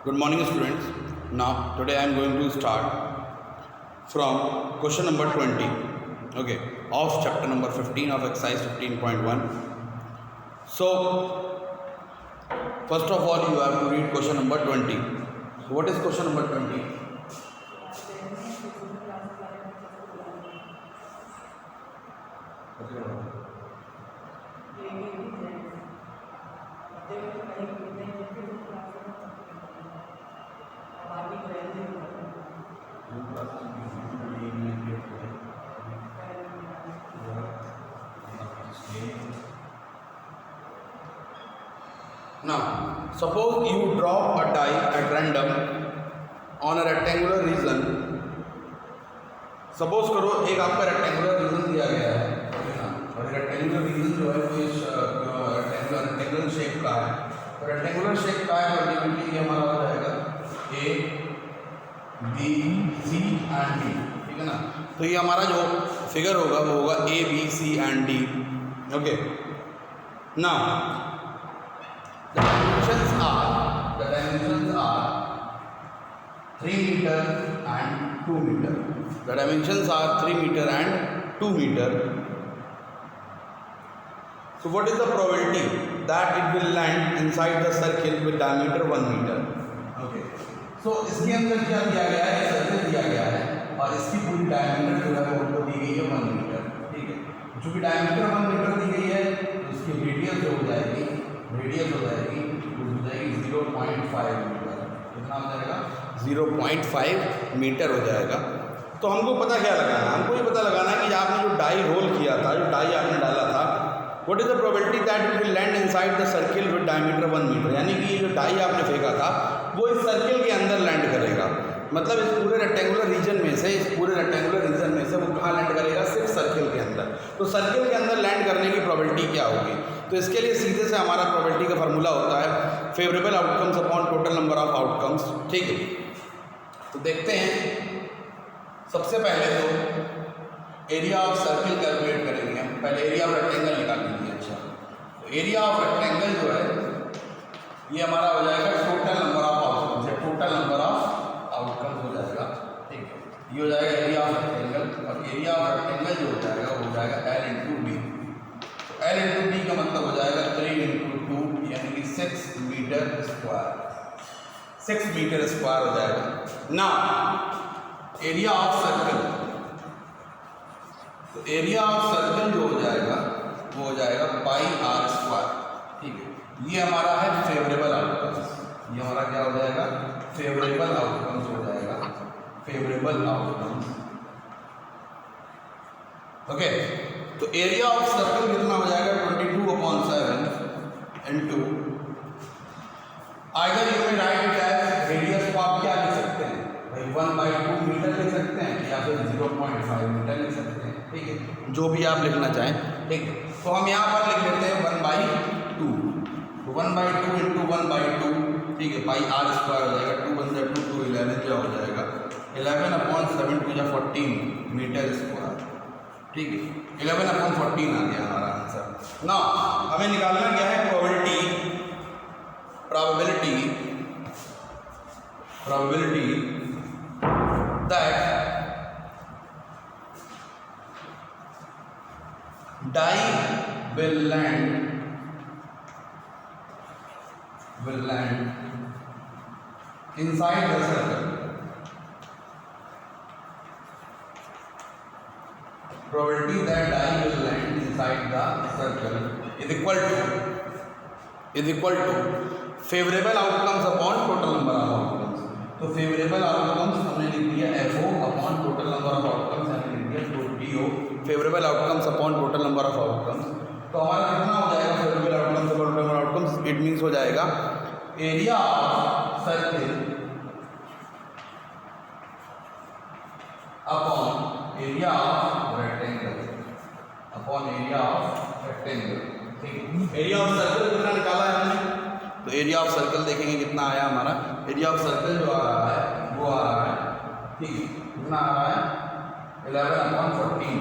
Good morning, students. Now, today I am going to start from question number 20, okay, of chapter number 15 of exercise 15.1. So, first of all, you have to read question number 20. So, what is question number 20? Now, suppose you drop a die at random on a rectangular region. Suppose करो एक आपका rectangular reason दिया गया है और rectangular reason जो है वो इस रेक्टेंगुलर शेप का है। तो रेक्टेंगुलर शेप का है तो अल्टीमेटली ये हमारा हो जाएगा A B C and D, ठीक है ना। तो ये हमारा जो फिगर होगा वो होगा A B C and D, okay. Now the dimensions are 3 meter and 2 meter. The dimensions are 3 meter and 2 meter. So what is the probability that it will land inside the circle with diameter 1 meter? Okay. So इसके अंदर क्या दिया गया है, circle दिया गया है और इसकी पूरी डायमीटर जो है वो उनको दी गई है 1 मीटर, ठीक है। चूँकि डायमीटर 1 मीटर दी गई है तो इसकी रेडियस जो हो जाएगी, रेडियस हो जाएगी 0.5 मीटर। कितना हो जाएगा? 0.5 मीटर हो जाएगा। तो हमको पता क्या लगाना है, हमको ये पता लगाना है कि आपने जो डाई रोल किया था, जो डाई आपने डाला था, what is the probability that it will land inside the circle with diameter 1 metre. यानी कि ये जो डाई आपने फेंका था वो इस सर्किल के अंदर लैंड करेगा। मतलब इस पूरे रेक्टेंगुलर रीजन में से, इस पूरे रेक्टेंगुलर रीजन में से वो कहाँ लैंड करेगा? सिर्फ सर्किल के अंदर। तो सर्किल के अंदर लैंड करने की प्रोबेबिलिटी क्या होगी? तो इसके लिए सीधे से हमारा प्रोबेबिलिटी का फार्मूला होता है favourable outcomes upon total number of outcomes, ठीक है। तो देखते हैं, सबसे पहले तो एरिया ऑफ सर्किल कैलकुलेट करेंगे हम। पहले एरिया ऑफ रेक्टेंगल निकाल लीजिए। अच्छा, तो एरिया ऑफ रेक्टेंगल जो है ये हमारा हो जाएगा total number of outcomes, total number of outcomes हो जाएगा, ठीक है। ये हो जाएगा एरिया ऑफ रेक्टेंगल और एरिया ऑफ रेक्टेंगल जो हो जाएगा वो हो जाएगा L into D. L into D का मतलब हो जाएगा 3 इंटू 2 यानी कि 6 मीटर स्क्वायर, 6 मीटर स्क्वायर हो जाएगा। नाउ एरिया ऑफ सर्कल, तो एरिया ऑफ सर्कल जो हो जाएगा वो हो जाएगा पाई आर स्क्वायर, ठीक है। ये हमारा है फेवरेबल आउटकम्स, ये हमारा क्या हो जाएगा? फेवरेबल आउटकम्स हो जाएगा, फेवरेबल आउटकम्स, ओके। तो एरिया ऑफ सर्कल कितना हो जाएगा? 22/7 इंटू आइदर यू में राइट इट एज रेडियस को आप क्या लिख सकते हैं भाई? 1/2 मीटर लिख सकते हैं या फिर 0.5 मीटर लिख सकते हैं, ठीक है, जो भी आप लिखना चाहें, ठीक है। तो हम यहाँ पर लिख लेते हैं 1/2, 1/2 इंटू 1/2, ठीक है, पाई आर स्क्वायर हो जाएगा। 2 × 2 2 11 क्या हो जाएगा? 11/7 2 14 मीटर स्क्वायर, ठीक है। 11/14 आ गया हमारा आंसर। ना हमें निकालना क्या है? probability that die will land inside the circle, probability that die will land inside the circle is equal to favourable outcomes upon total number of outcomes. तो फेवरेबल आउटकम्स हमने लिख दिया FO upon total number of outcomes, हमने लिख दिया DO, favourable outcomes upon total number of outcomes. तो हमारा कितना हो जाएगा favourable outcomes upon total number of outcomes? It means हो जाएगा area of circle upon area of rectangle upon area of rectangle, ठीक है। एरिया ऑफ सर्कल कितना निकाला है हमने? तो एरिया ऑफ सर्कल देखेंगे कितना आया हमारा। एरिया ऑफ सर्कल जो आ रहा है वो आ रहा है, ठीक है, कितना आ रहा है? 11/14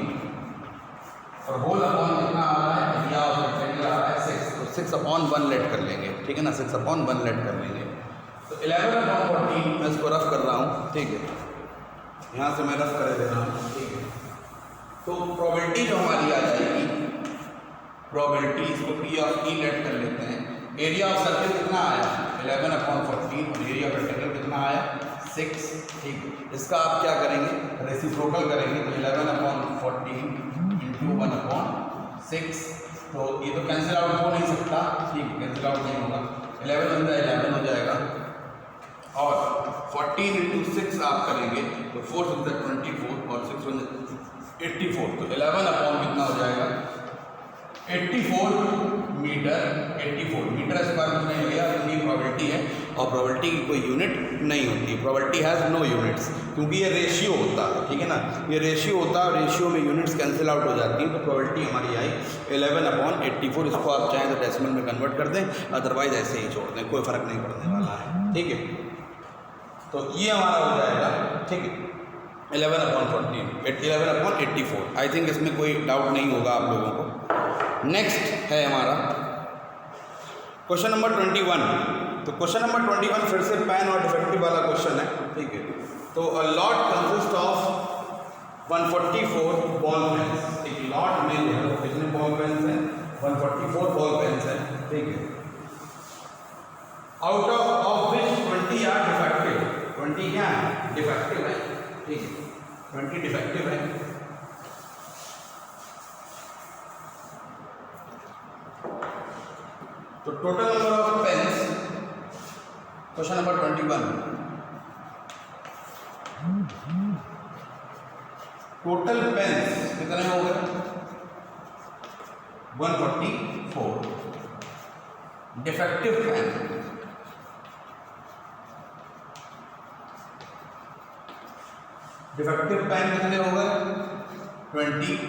और होल अपॉन कितना आ रहा है? एरिया ऑफ रेक्टेंगल आ रहा है 6, तो 6/1 लेट कर लेंगे, ठीक है ना, 6/1 लेट कर लेंगे। तो 11/14 मैं इसको रफ कर रहा हूँ, ठीक है, यहाँ से मैं रफ कर दे रहा हूँ, ठीक है। तो प्रोबेबिलिटी जो हमारी आ जाएगी, प्रोबेबिलिटी इसको P ऑफ E लेट कर लेते हैं। एरिया ऑफ सर्कल कितना आया 11/14 और एरिया ऑफ रेक्टेंगल कितना आया 6, ठीक है। इसका आप क्या करेंगे, रेसिप्रोकल करेंगे, तो 11/14 इंटू 1/6, तो ये तो कैंसिल आउट हो नहीं सकता, ठीक है, कैंसिल आउट नहीं होगा, 11 हो जाएगा और 14 इंटू 6 आप करेंगे तो 4 6 24 और 6 84, तो 11 अपॉन कितना हो जाएगा 84 मीटर स्क्वायर कुछ नहीं हो गया, इतनी प्रोबेबिलिटी है। और प्रोबेबिलिटी की कोई यूनिट नहीं होती, प्रोबेबिलिटी हैज़ नो यूनिट्स, क्योंकि ये रेशियो होता है, ठीक है ना, ये रेशियो होता है, रेशियो में यूनिट्स कैंसिल आउट हो जाती हैं। तो प्रोबेबिलिटी हमारी आई 11/84, इसको आप चाहें तो डेसिमल में कन्वर्ट कर दें, अदरवाइज ऐसे ही छोड़ दें, कोई फ़र्क नहीं पड़ने वाला है, ठीक है। तो ये हमारा हो जाएगा, ठीक है, 11/84, आई थिंक इसमें कोई डाउट नहीं होगा आप लोगों को। नेक्स्ट है हमारा क्वेश्चन नंबर 21। तो क्वेश्चन नंबर 21 फिर से पैन और डिफेक्टिव वाला क्वेश्चन है, ठीक है। तो a lot consist of 144 ball pens, एक लॉट में जो है कितने बॉल पेन्स हैं 144 बॉल पेन्स हैं, ठीक है। Out of which 20 are defective, 20 क्या है डिफेक्टिव है, ठीक है, 20 डिफेक्टिव है। तो total number of pens, question number 21, total pens कितने हो गए 144, डिफेक्टिव पेन कितने हो गए 20,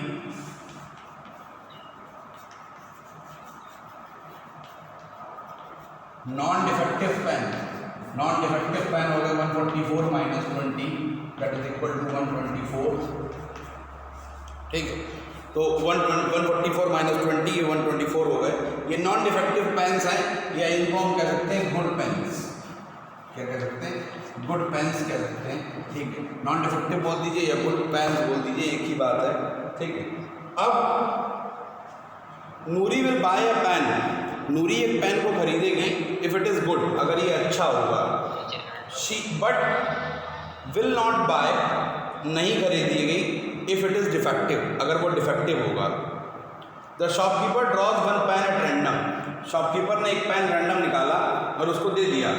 नॉन डिफेक्टिव पेन हो गए 144 minus 20 that is equal to 124, ठीक है। तो 144 माइनस 20 ये 124 हो गए। ये नॉन डिफेक्टिव पेन्स हैं, या इनको हम कह सकते हैं गुड पेन्स, क्या कह सकते हैं गुड पेन्स कह सकते हैं, ठीक है। नॉन डिफेक्टिव बोल दीजिए या गुड पेन्स बोल दीजिए, एक ही बात है, ठीक है। अब नूरी विल बाय अ पेन, नूरी एक पेन को खरीदेगी इफ इट इज़ गुड, अगर ये अच्छा होगा, she but will not buy, नहीं खरीदेगी इफ इट इज़ डिफेक्टिव, अगर वो डिफेक्टिव होगा। The shopkeeper draws one pen at random, shopkeeper ने एक पेन रैंडम निकाला और उसको दे दिया,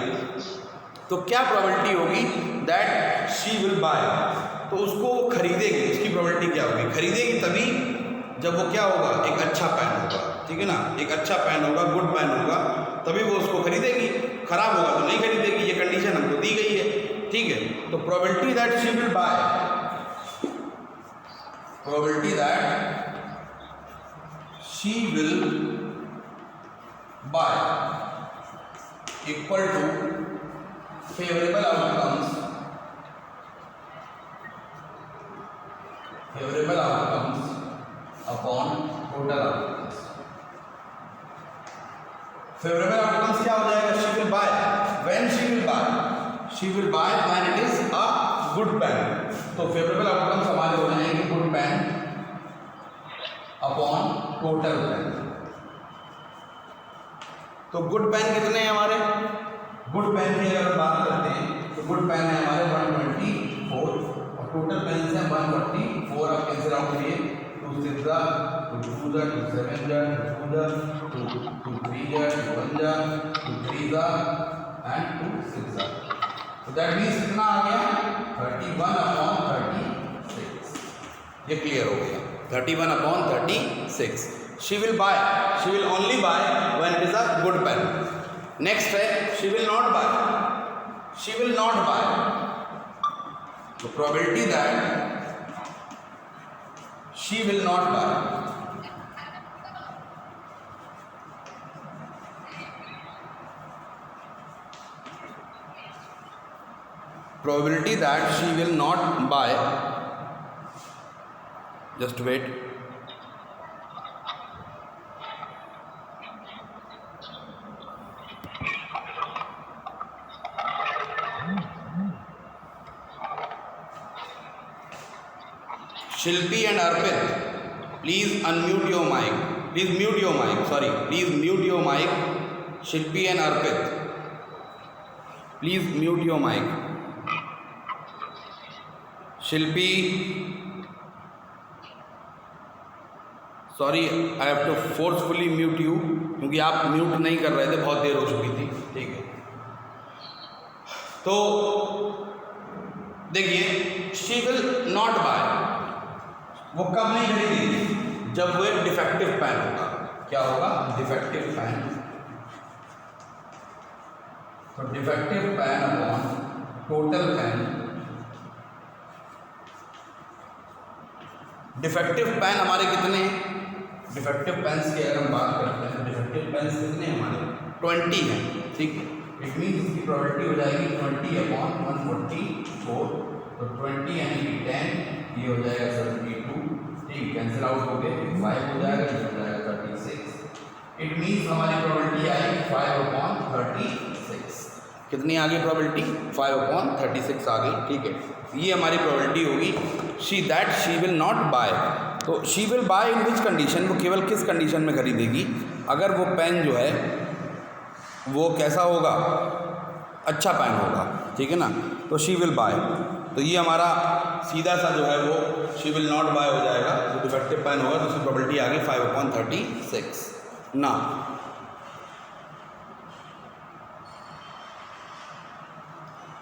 तो क्या प्रोबेबिलिटी होगी दैट शी विल बाय, तो उसको खरीदेगी, उसकी प्रोबेबिलिटी क्या होगी, खरीदेगी तभी जब वो क्या होगा एक अच्छा पेन होगा, ठीक है ना, एक अच्छा पेन होगा, गुड पेन होगा, तभी वो उसको खरीदेगी, खराब होगा तो नहीं खरीदेगी, ये कंडीशन हमको दी गई है, ठीक है। तो probability that she will buy, probability that she will buy equal to favourable outcomes upon total outcomes. Favourable outcomes क्या हो जाएगा, she will buy, when she will buy when it is a good pen, तो favourable outcomes हमारे हो जाएंगे good pen upon total pen. तो good pen कितने हैं हमारे, गुड पेन की अगर बात करते हैं तो गुड पेन है हमारे 124 और टोटल पेन है 144, आप कैंसिल आउट करिए, 2 6 जा 2 2 जा 2 7 जा 2 जा 2 3 जा 2 1 जा 2 3 जा एंड 2 6 जा, तो दैट मींस कितना आ गया 31/36, ये क्लियर हो गया 31/36। She will only buy when it is a good pen. Next है शी विल नॉट बाय, तो probability that she will not buy, probability that she will not buy, just wait, Shilpi and Arpit, please unmute your mic, please mute your mic, sorry please mute your mic. Shilpi and Arpit, please mute your mic. Shilpi, sorry I have to forcefully mute you, क्योंकि आप mute नहीं कर रहे थे, बहुत देर हो चुकी थी, ठीक है। तो देखिए, शी विल नॉट बाय, वो कब नहीं खरीदेगी, जब वो एक डिफेक्टिव पैन होगा। क्या होगा? Defective pen. तो defective pen upon total pen. Defective pen हमारे कितने हैं? डिफेक्टिव पेन्स की अगर हम बात करते हैं, डिफेक्टिव पेन्स कितने हैं हमारे? 20 हैं, ठीक है। इट मीन्स इसकी प्रोबेबिलिटी हो जाएगी 20 अपॉन 144, तो 20 यानी कि 10, ये हो जाएगा 72, ठीक, कैंसिल आउट हो गए, 5 हो जाएगा, ये हो जाएगा 36। इट मीन्स हमारी प्रोबेबिलिटी आई 5 अपॉन 36। कितनी आ गई प्रोबेबिलिटी? 5 अपॉन 36 आ गई, ठीक है। ये हमारी प्रोबेबिलिटी होगी। शी विल नॉट बाय, तो she will bye in which condition, वो केवल किस कंडीशन में खरीदेगी? अगर वो पेन जो है वो कैसा होगा? अच्छा पेन होगा, ठीक है ना। तो शी विल बाय, तो ये हमारा सीधा सा जो है वो शी विल नॉट बाय हो जाएगा। जो डिफेक्टिव पेन होगा तो उसकी प्रोबेबिलिटी आ गई 5 अपॉन 36 ना।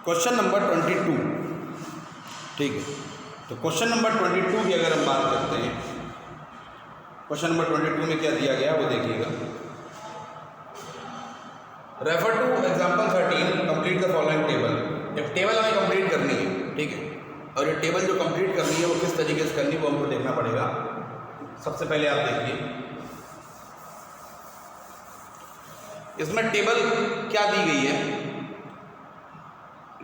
क्वेश्चन नंबर 22, ठीक है। तो क्वेश्चन नंबर 22 की अगर हम बात करते हैं, क्वेश्चन नंबर 22 में क्या दिया गया वो देखिएगा। Refer to example 13, complete the following table. एक टेबल हमें कंप्लीट करनी है, ठीक है, और ये टेबल जो कंप्लीट करनी है वो किस तरीके से करनी है वो हमको देखना पड़ेगा। सबसे पहले आप देखिए, इसमें टेबल क्या दी गई है?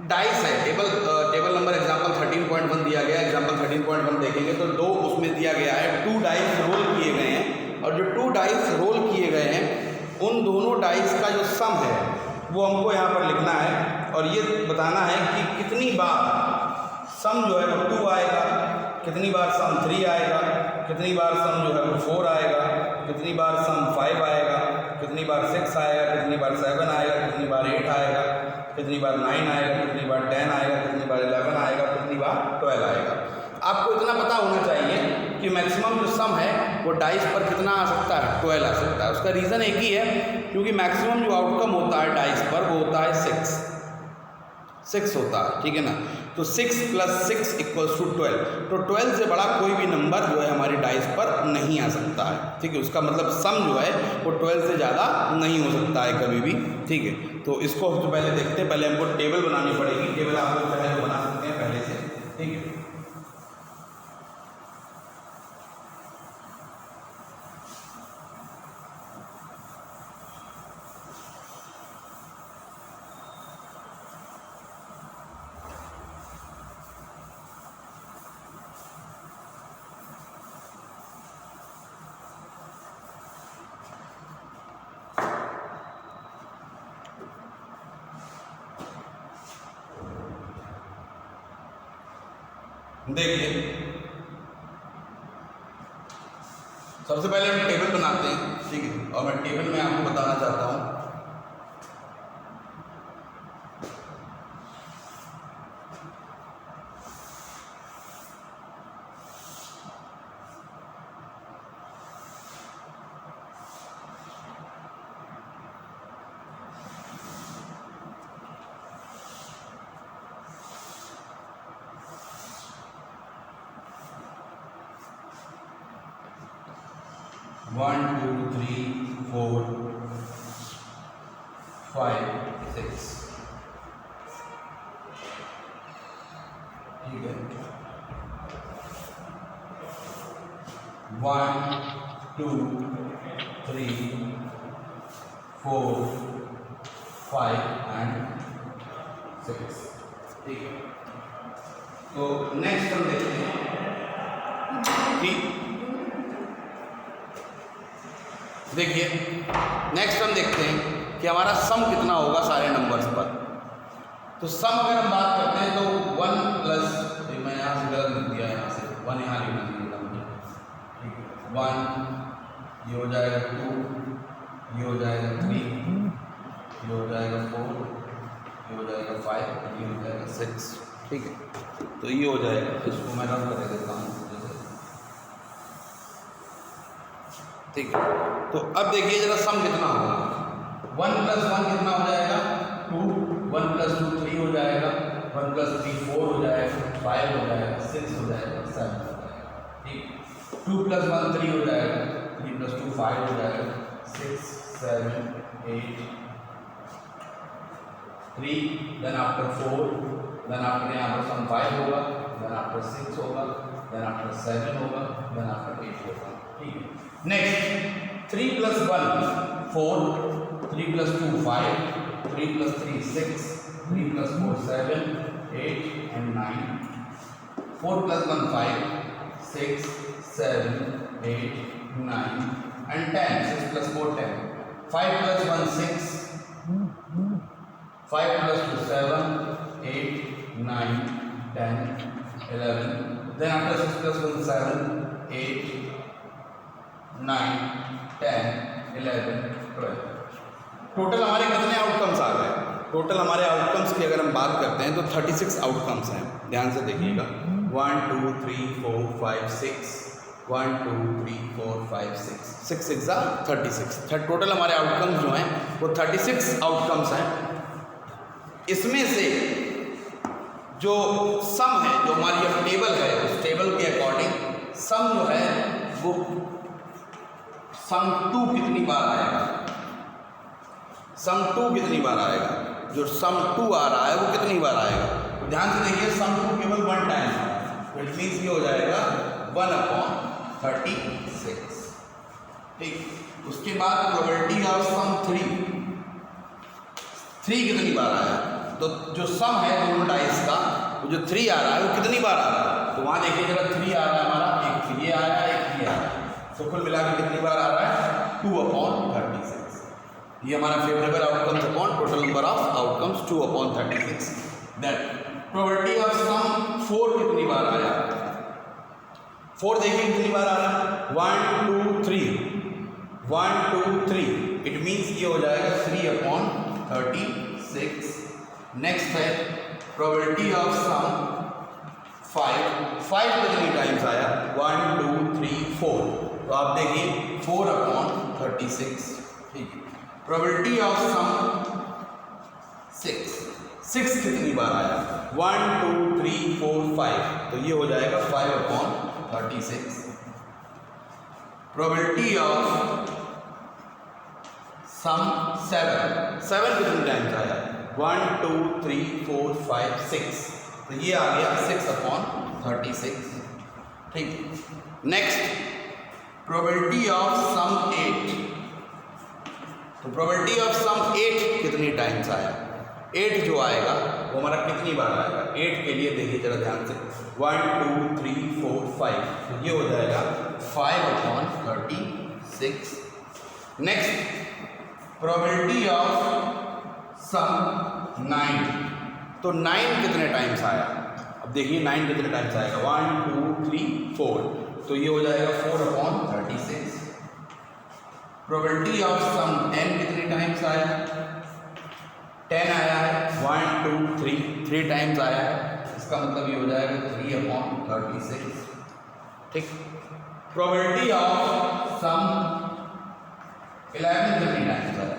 डाइस है। टेबल नंबर एग्जाम्पल 13.1 दिया गया। एग्जाम्पल 13.1 देखेंगे तो 2 उसमें दिया गया है, 2 डाइस रोल किए गए हैं, और जो 2 डाइस रोल किए गए हैं उन दोनों डाइस का जो सम है वो हमको यहाँ पर लिखना है, और ये बताना है कि कितनी बार सम जो है वो 2 आएगा, कितनी बार सम 3 आएगा, कितनी बार सम जो है वो 4 आएगा, कितनी बार सम 5 आएगा, कितनी बार 6 आएगा, कितनी बार 7 आएगा, कितनी बार 8 आएगा, कितनी बार 9 आएगा, कितनी बार 10 आएगा, कितनी बार 11 आएगा, कितनी बार 12 आएगा। आपको इतना पता होना चाहिए कि मैक्सिमम जो सम है वो डाइस पर कितना आ सकता है? 12 आ सकता है। उसका रीज़न एक ही है, क्योंकि मैक्सिमम जो आउटकम होता है डाइस पर वो होता है 6 होता है, ठीक है ना। तो 6 + 6 = 12, तो 12 से बड़ा कोई भी नंबर जो है हमारी डाइस पर नहीं आ सकता है, ठीक है। उसका मतलब सम जो है वो 12 से ज़्यादा नहीं हो सकता है कभी भी, ठीक है। तो इसको सबसे पहले देखते हैं। पहले हमको टेबल बनानी पड़ेगी। टेबल आप लोग पहले बना सकते हैं पहले से, ठीक है। देखिए, सबसे पहले हम टेबल बनाते हैं, ठीक है, और मैं टेबल में आपको बताना चाहता हूँ। One, 2, 3, 4, 5, 6, ठीक है। 1, 2, 3, 4, 5 and 6, ठीक है। तो नेक्स्ट हम देखते हैं कि देखिए, नेक्स्ट हम देखते हैं कि हमारा सम कितना होगा सारे नंबर्स पर। तो सम अगर हम बात करते हैं तो 1 प्लस, मैं यहाँ से गलत लिख दिया, यहाँ से 1 यहाँ लिखना चाहिए था मुझे, ठीक है। 1 ये हो जाएगा 2, ये हो जाएगा 3, ये हो जाएगा 4, ये हो जाएगा 5, ये हो जाएगा 6, ठीक है। तो ये हो जाएगा, इसको मैं रन कर देता हूँ जैसे, ठीक है। तो अब देखिए जरा सम कितना होगा। 1 + 1 कितना हो जाएगा 2, 1 + 2 3 हो जाएगा, 1 + 3 4 हो जाएगा, 5 हो जाएगा, 6 हो जाएगा, 7 हो जाएगा, ठीक। 2 + 1 3 हो जाएगा, 3 + 2 5 हो जाएगा, 6 7 8 3, देन आफ्टर 4, देन आफ्टर यहाँ पर सम 5 होगा, देन आफ्टर 6 होगा, देन आफ्टर 7 होगा, देन आफ्टर 8 होगा, ठीक है। Next 3 + 1 4, 3 + 2 5, 3 + 3 6, 3 + 4 7 8 and 9, 4 + 1 5, 6 7 8 9 and 10, 6 + 4 10, 5 + 1 6, 5 + 2 7 8 9 10 11, then after 6 + 1 7 8 9 10 11 12। Total हमारे कितने आउटकम्स आ गए? टोटल हमारे आउटकम्स की अगर हम बात करते हैं तो 36 आउटकम्स हैं। ध्यान से देखिएगा, 1 2 3 4 5 6, 1 2 3 4 5 6, 6 6 36। टोटल हमारे आउटकम्स जो हैं वो 36 आउटकम्स हैं। इसमें से जो सम है, जो हमारी अब टेबल है, उस टेबल के अकॉर्डिंग सम जो है वो सम 2 कितनी बार आएगा, सम 2 कितनी बार आएगा, जो सम 2 आ रहा है वो कितनी बार आएगा। तो ध्यान से देखिए, सम 2 केवल 1 टाइम है, इट मीन्स ये हो जाएगा 1/36, ठीक। उसके बाद प्रोबेबिलिटी ऑफ सम 3 कितनी बार आया, तो जो सम है दोनों डाइस का, वो जो 3 आ रहा है वो कितनी बार आ रहा है, तो वहाँ देखिए जरा 3 आ रहा है हमारा, एक ये आ रहा है, एक ये आ रहा है, तो कुल मिला के कितनी बार आ रहा है 2/36। ये हमारा favourable outcomes upon total number of outcomes 2/36। That probability of sum 4 कितनी बार आया, 4 देखिए कितनी बार आ रहा है, 1 2 3, 1 2 3, इट मीन्स ये हो जाएगा 3/36। नेक्स्ट है प्रोबेबिलिटी ऑफ सम 5 कितनी टाइम्स आया, 1 2 3 4, तो आप देखिए 4/36, ठीक है। प्रोबेबिलिटी ऑफ सम 6 कितनी बार आया, 1 2 3 4 5, तो ये हो जाएगा 5/36। प्रोबेबिलिटी ऑफ सम 7 कितनी टाइम्स आया, 1 2 3 4 5 6, तो ये आ गया 6/36, ठीक। नेक्स्ट प्रोबेबिलिटी ऑफ सम 8, तो प्रोबेबिलिटी ऑफ सम 8 कितनी टाइम्स आया, 8 जो आएगा वो हमारा कितनी बार आएगा। 8 के लिए देखिए जरा ध्यान से, 1 2 3 4 5, तो ये हो जाएगा 5/36। नेक्स्ट प्रोबेबिलिटी ऑफ सम 9, तो 9 कितने टाइम्स आया, अब देखिए 9 कितने टाइम्स आएगा, 1 2 3 4, तो ये हो जाएगा 4/36। प्रोबेबिलिटी ऑफ सम 10 कितने टाइम्स आया, 10 आया है, 1 2 3 टाइम्स आया है, इसका मतलब ये हो जाएगा 3/36, ठीक। प्रोबेबिलिटी ऑफ सम 11 कितने टाइम्स आया,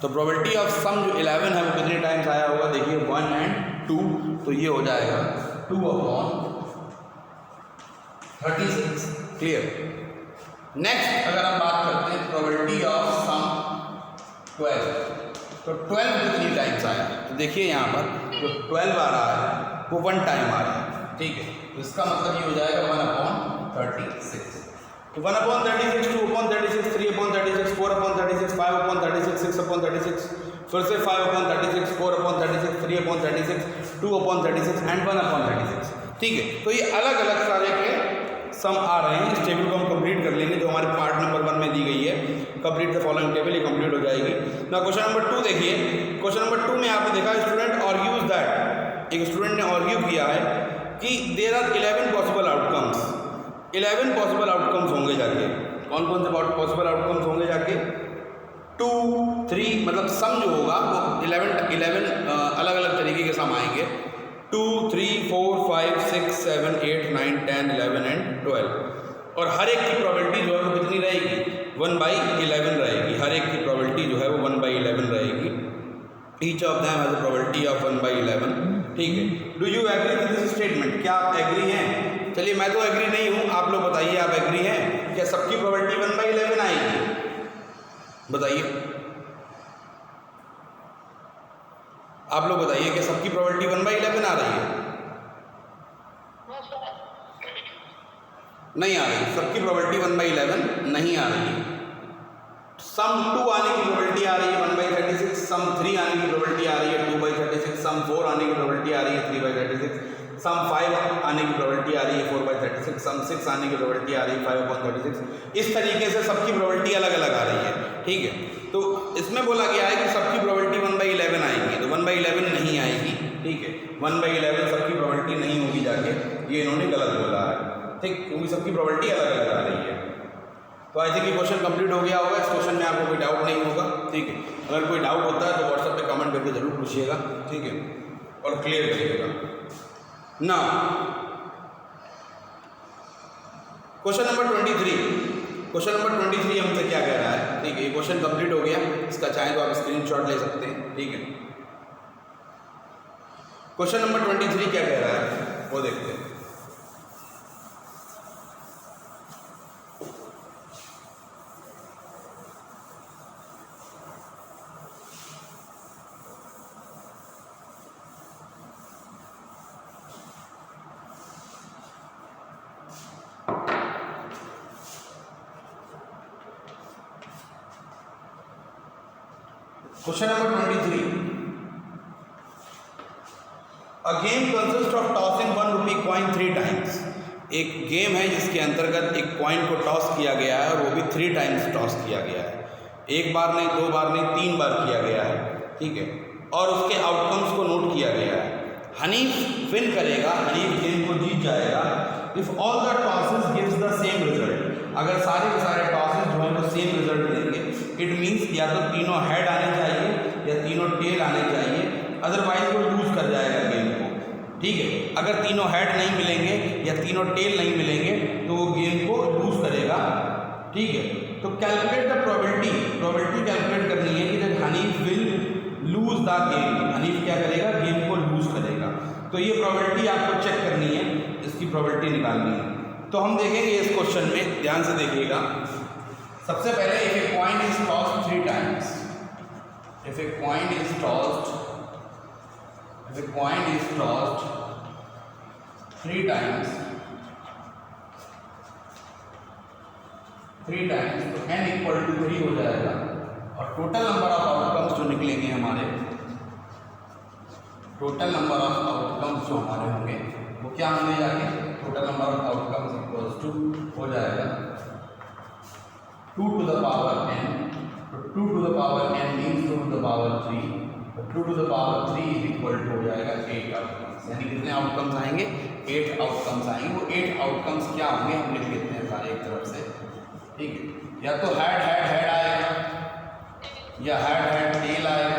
तो प्रोबेबिलिटी ऑफ सम जो 11 है वो कितने टाइम्स आया होगा, देखिए 1 and 2, तो ये हो जाएगा 2/36, क्लियर। नेक्स्ट अगर हम बात करते हैं प्रोबेबिलिटी ऑफ सम 12, तो 12 कितनी टाइम्स आया, तो देखिए यहाँ पर जो 12 आ रहा है वो 1 टाइम आ रहा है, ठीक है। तो इसका मतलब ये हो जाएगा 1/36, तो 1/36, 2/36, 3/36, 4/36, 5/36, 6/36, फिर से 5/36, 4/36, 3/36, 2/36 एंड 1/36, ठीक है। तो ये अलग अलग सारे के सम आ रहे हैं। इस टेबल को हम कंप्लीट कर लेंगे जो हमारे पार्ट नंबर 1 में दी गई है, कंप्लीट द फॉलोइंग टेबल, ये कंप्लीट हो जाएगी ना। क्वेश्चन नंबर 2 देखिए, क्वेश्चन नंबर 2 में आपने देखा स्टूडेंट आर्ग्यूज दैट, एक स्टूडेंट ने आर्ग्यू किया है कि there are 11 possible outcomes 11 possible outcomes होंगे जाके। कौन कौन से पॉसिबल आउटकम्स होंगे जाके? 2, 3, मतलब सम जो होगा वो 11 अलग अलग तरीके के सम आएंगे। 2, 3, 4, 5, 6, 7, 8, 9, 10, 11 एंड 12। और हर एक की प्रोबेबिलिटी जो है वो कितनी रहेगी? 1/11 रहेगी। हर एक की प्रोबेबिलिटी जो है वो 1/11 रहेगी। Each of them has a probability of 1/11। ठीक है, do you agree with this statement? क्या आप एग्री हैं? चलिए, मैं तो एग्री नहीं हूँ, आप लोग बताइए आप एग्री हैं? क्या सबकी प्रोबेबिलिटी 1/11 आएगी? बताइए, आप लोग बताइए कि सबकी प्रोबेबिलिटी 1/11 आ रही है? नहीं आ रही, सबकी प्रोबेबिलिटी 1/11 नहीं आ रही है। सम 2 आने की प्रोबेबिलिटी आ रही है 1/36, सम 3 आने की प्रोबेबिलिटी आ रही है 2/36, सम 4 आने की प्रोबेबिलिटी आ रही है 3/36, सम 5 आने की प्रोबेबिलिटी आ रही है 4/36, सम 6 आने की प्रोबेबिलिटी आ रही है 5/36। इस तरीके से सबकी प्रोबेबिलिटी अलग अलग आ रही है। ठीक है, तो इसमें बोला गया है कि सबकी प्रोबेबिलिटी 1/11 आएगी, तो 1/11 नहीं आएगी। ठीक है, 1/11 सबकी प्रोबेबिलिटी नहीं होगी जाके, ये इन्होंने गलत बोला है। ठीक, क्योंकि सबकी प्रोबेबिलिटी अलग अलग आ रही है। तो आई थिंक ये क्वेश्चन कंप्लीट हो गया होगा। इस क्वेश्चन में आपको कोई डाउट नहीं होगा। ठीक है, अगर कोई डाउट होता है तो व्हाट्सएप पे कमेंट करके जरूर पूछिएगा। ठीक है, और क्लियर करिएगा ना। क्वेश्चन नंबर 23, क्वेश्चन नंबर 23 हमसे क्या कह रहा है? ठीक है, ये क्वेश्चन कंप्लीट हो गया। इसका चाहे तो आप स्क्रीनशॉट ले सकते हैं। ठीक है, क्वेश्चन नंबर 23 क्या कह रहा है वो देखते हैं। Question number 23, a game consist of tossing 1 rupee coin 3 times. एक गेम है जिसके अंतर्गत एक कॉइन को टॉस किया गया है और वो भी 3 टाइम्स टॉस किया गया है। एक बार नहीं, 2 बार नहीं, 3 बार किया गया है। ठीक है, और उसके आउटकम्स को नोट किया गया है। हनीफ विन करेगा, हनीफ गेम को जीत जाएगा if all the tosses gives the same result. अगर सारे के सारे टॉसेस जो है वो सेम रिजल्ट देंगे, इट मीन्स या तो तीनों हेड आने चाहिए या तीनों टेल आने चाहिए, अदरवाइज वो लूज कर जाएगा गेम को। ठीक है, अगर तीनों हेड नहीं मिलेंगे या तीनों टेल नहीं मिलेंगे तो वो गेम को लूज करेगा। ठीक है, तो कैलकुलेट द प्रोबेबिलिटी कैलकुलेट करनी है कि जब Hanif will lose the game, Hanif क्या करेगा? गेम को लूज करेगा। तो ये प्रोबेबिलिटी आपको चेक करनी है, इसकी प्रोबेबिलिटी निकालनी है। तो हम देखेंगे इस क्वेश्चन में, ध्यान से देखिएगा। सबसे पहले if a coin is tossed 3 times, if a coin is tossed 3 times, तो n इक्वल टू 3 हो जाएगा और टोटल नंबर ऑफ आउटकम्स जो निकलेंगे हमारे, टोटल नंबर ऑफ आउटकम्स जो हमारे होंगे वो क्या होंगे जाके? Total number of outcomes equals to हो जाएगा 2 to the power n। तो 2 to the power n means 2 to the power 3, तो 2 to the power 3 is equal to हो जाएगा 8 आउटकम्स। यानी कितने आउटकम्स आएंगे? 8 आउटकम्स आएंगे। वो 8 आउटकम्स क्या होंगे हम लिख लेते हैं सारे एक तरफ से। ठीक है, या तो हेड आएगा, या हेड टेल आएगा,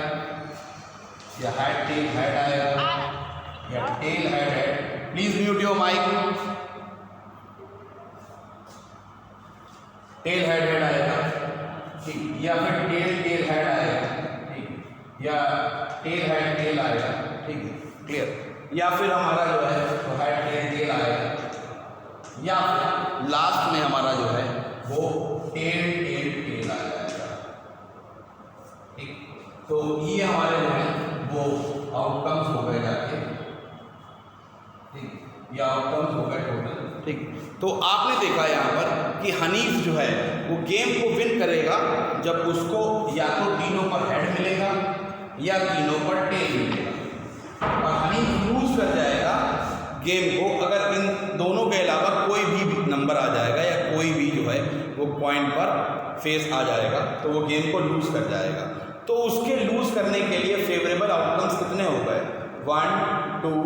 या हेड टेल हेड आएगा, या tail head. Please mute your mic. Tail head आएगा, ठीक, या फिर टेल हेड आएगा, ठीक, या टेल आएगा। ठीक है, क्लियर। या फिर हमारा जो है तो हेड टेल आएगा, या फिर लास्ट में हमारा जो है वो टेल आ जाएगा। ठीक, तो ये हमारे जो है वो आउटकम्स हो गए जाके। ठीक, ये आउटकम्स हो गए टोटल। ठीक, तो आपने देखा यहाँ पर कि हनीफ जो है वो गेम को विन करेगा जब उसको या तो तीनों पर हेड मिलेगा या तीनों पर टेल मिलेगा, और हनीफ लूज कर जाएगा गेम को अगर इन दोनों के अलावा कोई भी नंबर आ जाएगा या कोई भी जो है वो पॉइंट पर फेस आ जाएगा, तो वो गेम को लूज कर जाएगा। तो उसके लूज करने के लिए फेवरेबल आउटकम्स कितने हो गए? 1 2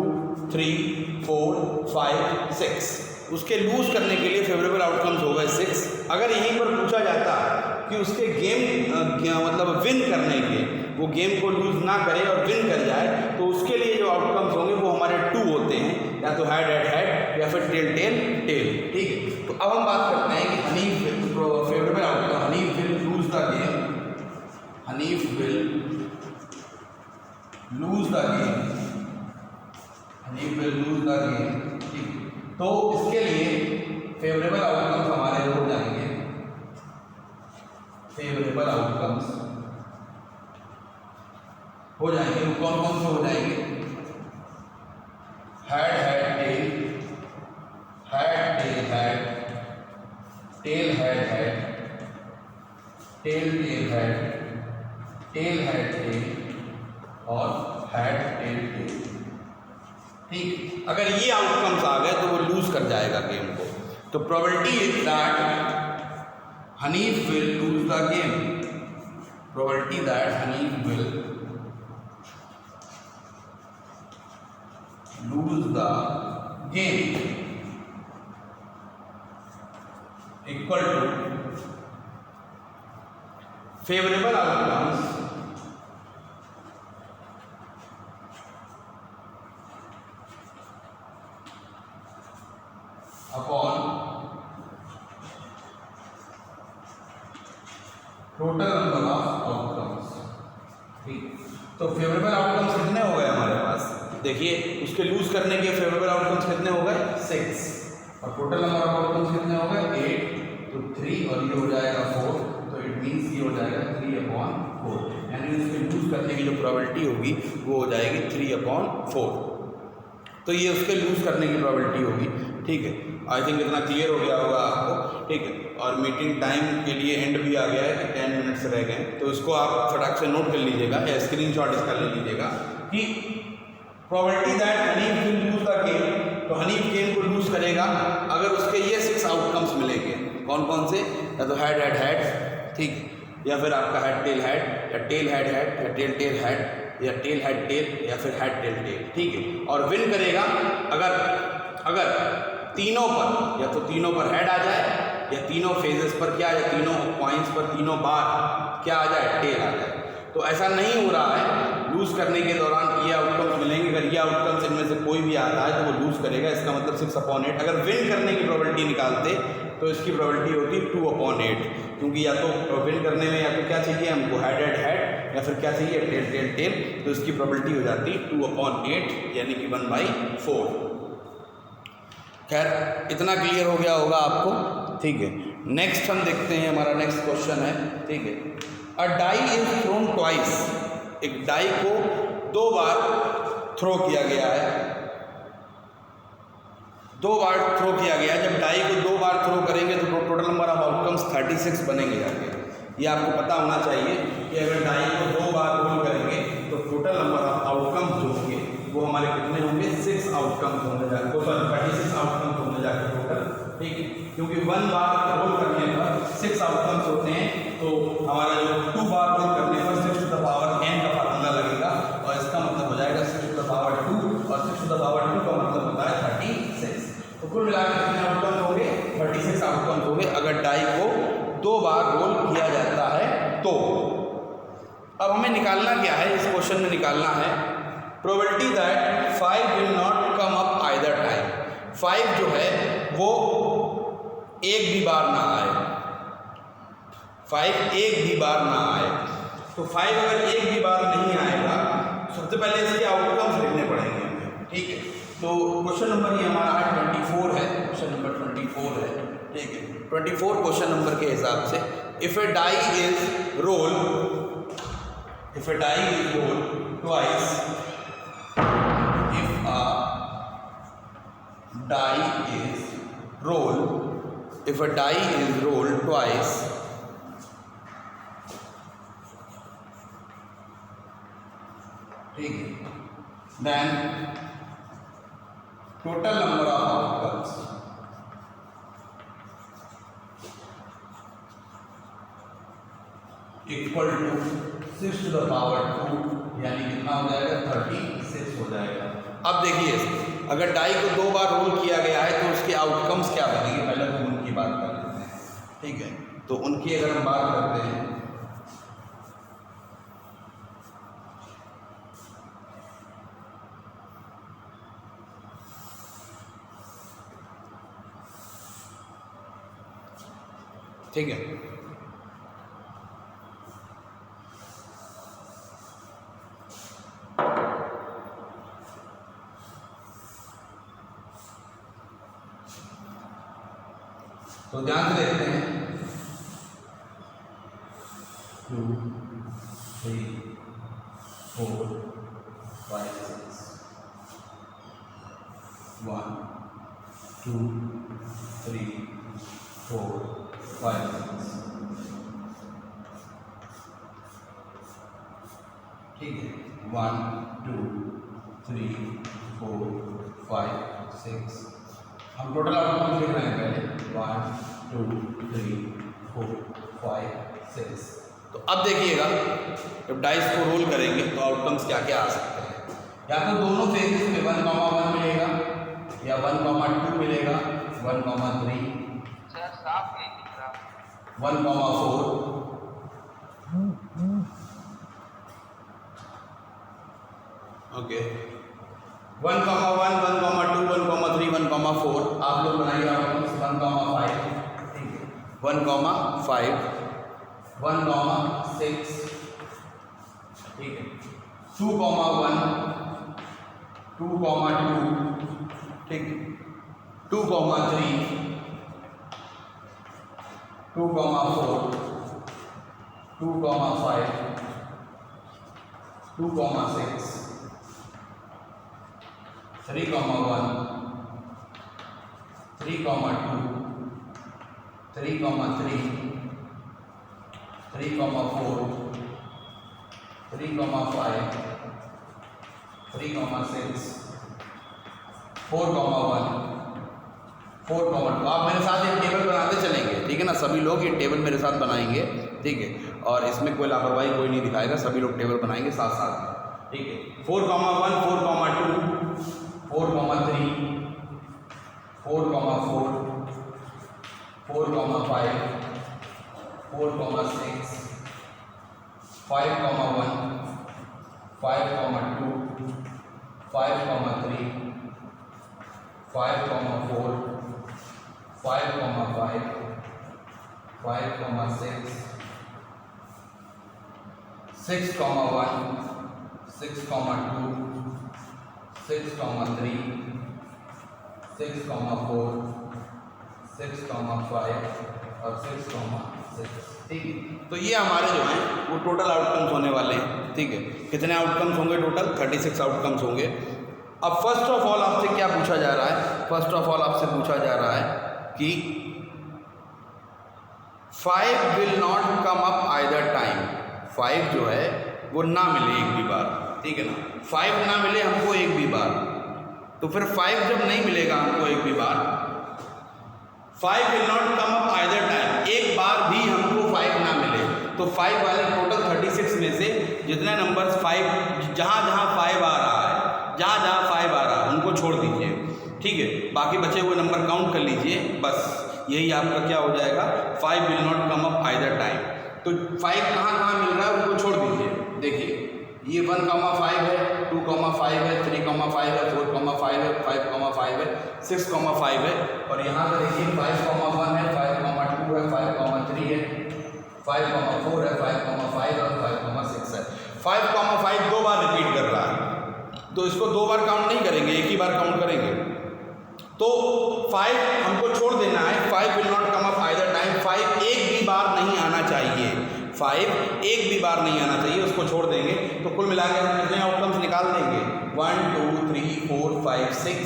3 4 5 6। उसके लूज़ करने के लिए फेवरेबल आउटकम्स हो गए 6। अगर यहीं पर पूछा जाता कि उसके गेम मतलब विन करने के, वो गेम को लूज़ ना करे और विन कर जाए, तो उसके लिए जो आउटकम्स होंगे वो हमारे 2 होते हैं, या तो हेड हेड हेड या फिर टेल टेल टेल। ठीक है, तो अब हम बात करते हैं कि Hanif favourable outcome, Hanif will lose the game, Hanif will lose the game, Hanif will lose the game. ठीक, तो इसके लिए फेवरेबल आउटकम्स हमारे हो जाएंगे, फेवरेबल आउटकम्स हो जाएंगे, कौन कौन से हो जाएंगे? Head head tail, head tail head, tail head head, tail tail head, tail head tail और हेड टेल टेल। ठीक, अगर ये आउटकम्स आ गए तो वो लूज कर जाएगा गेम को। तो probability is that Hanif will lose the game, probability that Hanif will lose the game equal to favorable outcomes upon total number of outcomes। ठीक, तो फेवरेबल आउटकम्स कितने हो गए हमारे पास? देखिए, उसके लूज करने के फेवरेबल आउटकम्स कितने हो गए? 6, और टोटल नंबर ऑफ आउटकम्स कितने हो गए? 8, तो 3 और ये हो जाएगा 4, तो इट मींस ये हो जाएगा 3/4, यानी उसके लूज करने की जो प्रोबेबिलिटी होगी वो हो जाएगी 3/4। तो ये उसके लूज करने की प्रोबेबिलिटी होगी। ठीक है, आई थिंक इतना क्लियर हो गया होगा आपको। ठीक है, और मीटिंग टाइम के लिए एंड भी आ गया है कि 10 मिनट्स रह गए, तो इसको आप फटाक से नोट कर लीजिएगा या स्क्रीनशॉट इसका ले लीजिएगा कि probability that Hanif will lose the game, तो हनीफ गेम को लूज करेगा अगर उसके ये 6 आउटकम्स मिलेंगे। कौन कौन से? या तो हेड हेड हेड, ठीक, या फिर आपका हेड टेल हेड, या टेल हेड हेड, या टेल टेल हेड, या टेल हेड टेल, या फिर हेड टेल टेल। ठीक है, और विन करेगा अगर तीनों पर, या तो तीनों पर हेड आ जाए, या तीनों फेजेस पर क्या, या तीनों पॉइंट्स पर तीनों बार क्या आ जाए, टेल आ जाए। तो ऐसा नहीं हो रहा है, लूज करने के दौरान ये आउटकम्स मिलेंगे। अगर ये आउटकम्स इनमें से कोई भी आता है तो वो लूज करेगा, इसका मतलब 6/8। अगर विन करने की प्रोबेबिलिटी निकालते तो इसकी प्रोबेबिलिटी होती 2/8, क्योंकि या तो विन करने में या तो क्या चाहिए हमको, हेड हेड हेड, या फिर क्या चाहिए, टेल टेल टेल, तो इसकी प्रोबेबिलिटी हो जाती 2/8, यानी कि 1/4। खैर, इतना क्लियर हो गया होगा आपको। ठीक है, नेक्स्ट हम देखते हैं, हमारा नेक्स्ट क्वेश्चन है। ठीक है, अ डाई इज थ्रोन ट्वाइस, एक डाई को 2 बार थ्रो किया गया है, 2 बार थ्रो किया गया है। जब डाई को 2 बार थ्रो करेंगे तो टोटल नंबर ऑफ आउटकम्स 36 बनेंगे जाके। ये आपको पता होना चाहिए कि अगर डाई को 2 बार रोल करेंगे तो टोटल नंबर ऑफ आउटकम्स जो होंगे वो हमारे कितने होंगे? 6 आउटकम्स होंगे जाके, 36 आउटकम्स होंगे जाके टोटल। ठीक है, क्योंकि 1 बार रोल करने पर 6 आउटकम्स होते हैं, तो हमारा जो 2 बार रोल करने पर 6 टू द पावर n का फार्मूला लगेगा, और इसका मतलब हो जाएगा 6 टू द पावर 2, और 6 टू द पावर 2 का मतलब होता है 36। तो कुल मिलाकर कितने आउटकम्स होंगे? 36 आउटकम्स होंगे अगर डाई को 2 बार रोल किया जाता है तो। अब हमें निकालना क्या है, इस क्वेश्चन में निकालना है probability that 5 will not come up either time. 5 जो है वो एक भी बार ना आए, 5 एक भी बार ना आए। तो 5 अगर एक भी बार नहीं आएगा, सबसे पहले इसके आउटकम्स लिखने पड़ेंगे हमें। ठीक है, तो क्वेश्चन नंबर ये हमारा 24 है, क्वेश्चन नंबर 24 है। ठीक है, 24 क्वेश्चन नंबर के हिसाब से, if a die is roll, if a die is roll twice, if a die is rolled, if a die is rolled twice, then total number of outcomes equal to 6 to the power 2, यानी कितना हो जाएगा? 36 हो जाएगा। अब देखिए, अगर die को 2 बार रोल किया गया है तो उसके आउटकम्स क्या बनेंगे, पहले तो उनकी बात कर लेते हैं, ठीक है। तो उनकी अगर हम बात करते हैं, ठीक है, तो ध्यान से देखते हैं 2 3 4 5 6 1 2 3 4 5 6, ठीक है, 1 2 3 4 5 6, हम टोटल आउटकम लिख रहे हैं पहले 1 2 3 4 5 6। तो अब देखिएगा जब डाइस को रोल करेंगे तो आउटकम्स क्या क्या आ सकते हैं, या तो दोनों फेजेस में 1,1 मिलेगा या 1,2 मिलेगा, 1,3 1,4 ओके, 1,1 1,2 1,3 1,4 आप लोग बनाइए आउटकम्स 1,5, ठीक है, 1,5 1,6, ठीक है, 2,1 2,2, ठीक है, 2,3 2,4 2,5 2,6 3,1 3,2 3,3 3,4 3,5 3,6 4,1 4,2। आप मेरे साथ एक टेबल बनाते चलेंगे, ठीक है ना, सभी लोग ये टेबल मेरे साथ बनाएंगे, ठीक है, और इसमें कोई लापरवाही कोई नहीं दिखाएगा, सभी लोग टेबल बनाएंगे साथ साथ में, ठीक है। 4,1 4,2 4,3 4,4 4,5 4,6 5,1 5,2 5,3 5,4 5,5 5,6 6,1 6,2 6,3 6,4 6,5 और 6,6, ठीक है। तो ये हमारे जो हैं वो टोटल आउटकम्स होने वाले हैं, ठीक है। कितने आउटकम्स होंगे टोटल? 36 आउटकम्स होंगे। अब फर्स्ट ऑफ ऑल आपसे क्या पूछा जा रहा है? फर्स्ट ऑफ ऑल आपसे पूछा जा रहा है कि 5 will not come up either time. 5 जो है वो ना मिले एक भी बार, ठीक है ना, 5 ना मिले हमको एक भी बार। तो फिर 5 जब नहीं मिलेगा हमको एक भी बार, 5 will not come up either time, एक बार भी हमको 5 ना मिले, तो 5 वाले टोटल 36 में से जितने नंबर्स 5 जहाँ जहाँ 5 आ रहा है, जहाँ जहाँ 5 आ रहा है उनको छोड़ दीजिए, ठीक है। बाकी बचे हुए नंबर काउंट कर लीजिए, बस यही आपका क्या हो जाएगा, 5 will not come up either time. तो 5 कहाँ कहाँ मिल रहा है उनको छोड़ दीजिए। देखिए ये 1,5 है, 2,5 है, 3,5 है, 4,5 है, 5,5 है, 6,5 है, और यहाँ पे देखिए 5,1 है, 5,2 है, 5,3 है, 5,4 है, 5,5 और 5,6 है। 5,5 दो बार रिपीट कर रहा है, तो इसको दो बार काउंट नहीं करेंगे, एक ही बार काउंट करेंगे। तो 5 हमको छोड़ देना है, 5 will not come up either time, 5 एक भी बार नहीं आना चाहिए, 5 एक भी बार नहीं आना चाहिए, उसको छोड़ देंगे। तो कुल मिला के हम कितने आउटकम्स निकाल देंगे, 1 2 3 4 5 6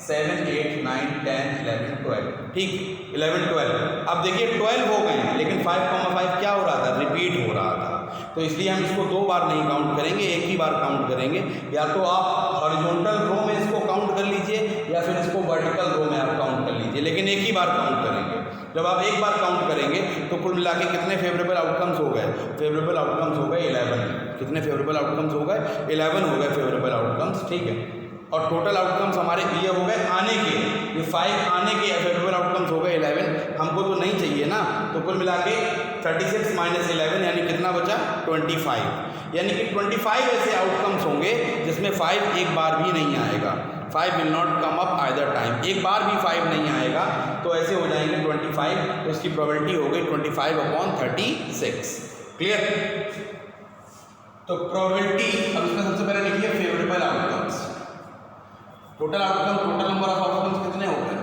7 8 9 10 11 12, ठीक, 11 12। अब देखिए 12 हो गए हैं, लेकिन 5,5 क्या हो रहा था, रिपीट हो रहा था, तो इसलिए हम इसको दो बार नहीं काउंट करेंगे, एक ही बार काउंट करेंगे। या तो आप हॉरिजॉन्टल रो में इसको काउंट कर लीजिए या फिर इसको वर्टिकल रो में आप काउंट कर लीजिए, लेकिन एक ही बार काउंट करेंगे। जब आप एक बार काउंट करेंगे तो कुल मिला के कितने फेवरेबल आउटकम्स हो गए, फेवरेबल आउटकम्स हो गए 11। कितने फेवरेबल आउटकम्स हो गए, 11 हो गए फेवरेबल आउटकम्स, ठीक है। और टोटल आउटकम्स हमारे ये हो गए आने के, ये 5 आने के अफेक्टेबल आउटकम्स हो गए 11, हमको तो नहीं चाहिए ना, तो कुल मिला के 36 माइनस 11 यानी कितना बचा 25, यानी कि 25 ऐसे आउटकम्स होंगे जिसमें 5 एक बार भी नहीं आएगा। 5 will not come up either time, एक बार भी 5 नहीं आएगा, तो ऐसे हो जाएंगे 25, तो इसकी प्रोबेबिलिटी हो गई 25/36। क्लियर? तो प्रोबेबिलिटी, अब इसमें सबसे पहले लिखिए favourable outcomes. Total outcome, total number of outcomes कितने हो गए?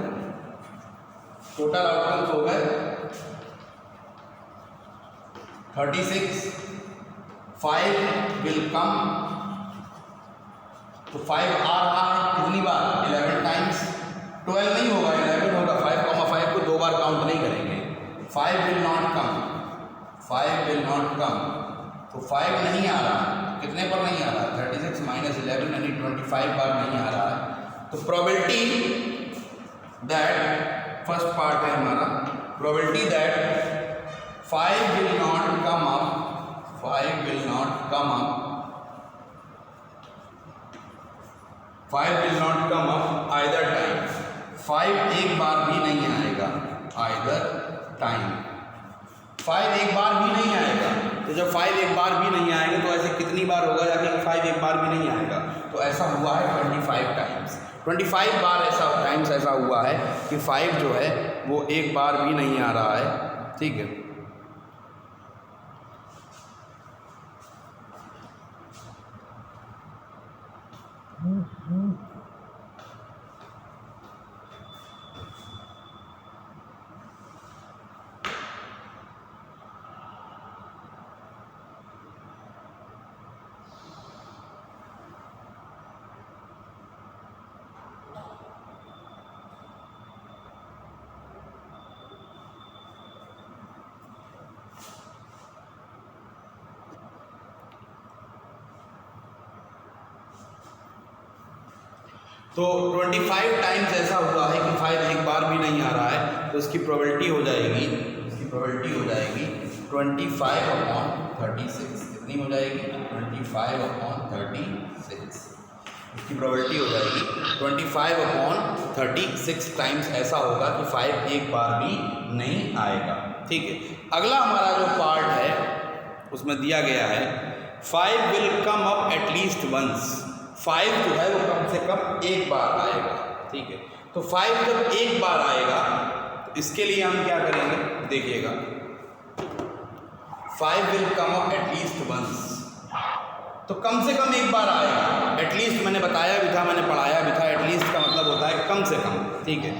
टोटल आउटकम्स हो गए 36, 5 विल कम, तो 5 आ रहा है कितनी बार? 11 टाइम्स। 12 नहीं होगा, 11 होगा। 5,5 को 2 बार काउंट नहीं करेंगे। 5 will not come, 5 will not come, तो 5 नहीं आ रहा, कितने पर नहीं आ रहा? 36 माइनस 11 यानी 25 बार नहीं आ रहा है। तो प्रोबेबिलिटी दैट, फर्स्ट पार्ट है हमारा, probability that 5 will not come up, 5 will not come up, 5 will not come up either time, 5 एक बार भी नहीं आएगा आइदर टाइम, 5 एक बार भी नहीं आएगा। तो जब 5 एक बार भी नहीं आएंगे तो ऐसे कितनी बार होगा जाके कि 5 एक बार भी नहीं आएगा? तो ऐसा हुआ है 25 टाइम्स, 25 बार ऐसा टाइम्स ऐसा हुआ है कि 5 जो है वो एक बार भी नहीं आ रहा है। ठीक है, तो 25 टाइम्स ऐसा हुआ है कि 5 एक बार भी नहीं आ रहा है, तो इसकी प्रोबेबिलिटी हो जाएगी, इसकी प्रोबेबिलिटी हो जाएगी 25/36। कितनी हो जाएगी? 25/36। इसकी प्रोबेबिलिटी हो जाएगी 25/36 टाइम्स ऐसा होगा कि 5 एक बार भी नहीं आएगा। ठीक है, अगला हमारा जो पार्ट है उसमें दिया गया है 5 will come up at least once. 5 जो है वो कम से कम एक बार आएगा। ठीक है, तो 5 जब एक बार आएगा तो इसके लिए हम क्या करेंगे देखिएगा, 5 will come up at least once, तो कम से कम एक बार आएगा। एटलीस्ट मैंने बताया भी था, मैंने पढ़ाया भी था, एटलीस्ट का मतलब होता है कम से कम। ठीक है,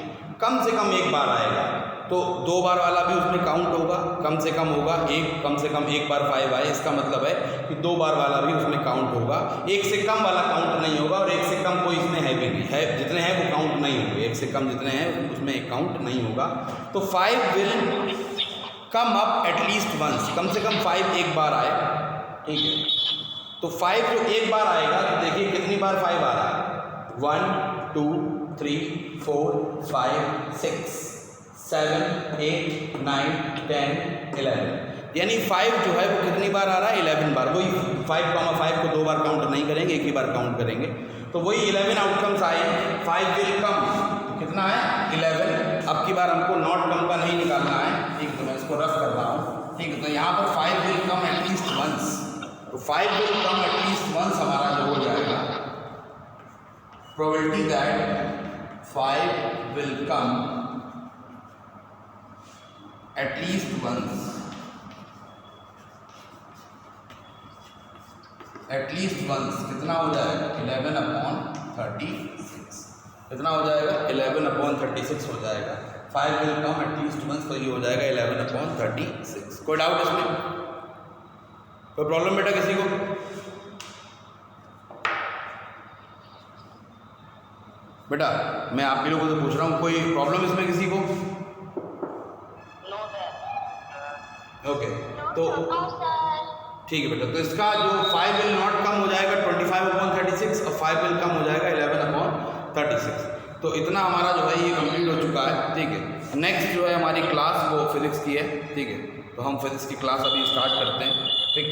कम से कम एक बार आएगा, तो 2 बार वाला भी उसमें काउंट होगा, कम से कम होगा कम से कम एक बार 5 आए, इसका मतलब है कि 2 बार वाला भी उसमें काउंट होगा। एक से कम वाला काउंट नहीं होगा, और एक से कम कोई इसमें है भी नहीं है, जितने हैं वो काउंट नहीं होंगे, एक से कम जितने हैं उसमें एक काउंट नहीं होगा। तो 5 will come up at least once, कम से कम 5 एक बार आए। ठीक है, तो 5 जो एक बार आएगा तो देखिए कितनी बार 5 आ रहा है, 1 2 3 4 5 6 7 8 9 10 11, यानी 5 जो है वो कितनी बार आ रहा है? 11 बार। वही 5,5 को 2 बार काउंट नहीं करेंगे, एक ही बार काउंट करेंगे, तो वही 11 आउटकम्स आए। 5 विल कम कितना है? 11। अब की बार हमको नॉट कम का नहीं निकालना है। ठीक है, तो मैं इसको रफ कर रहा हूँ। ठीक है, तो यहाँ पर 5 विल कम एटलीस्ट वंस, तो 5 विल कम एटलीस्ट वंस हमारा जो हो जाएगा, probability that 5 will come at least once, at least once कितना हो जाएगा? 11/36। कितना हो जाएगा? 11/36 हो जाएगा। 5 विल कम एटलीस्ट वंस, तो ये हो जाएगा 11/36। कोई डाउट इसमें? कोई प्रॉब्लम बेटा किसी को? बेटा मैं आप ही लोगों से पूछ रहा हूँ, कोई प्रॉब्लम इसमें किसी को? ओके, तो ठीक है बेटा, तो इसका जो 5 विल नॉट कम हो जाएगा 25/36 और 5 विल कम हो जाएगा 11/36। तो इतना हमारा जो है ये कंप्लीट हो चुका है। ठीक है, नेक्स्ट जो है हमारी क्लास वो फिजिक्स की है। ठीक है, तो हम फिजिक्स की क्लास अभी स्टार्ट करते हैं। ठीक।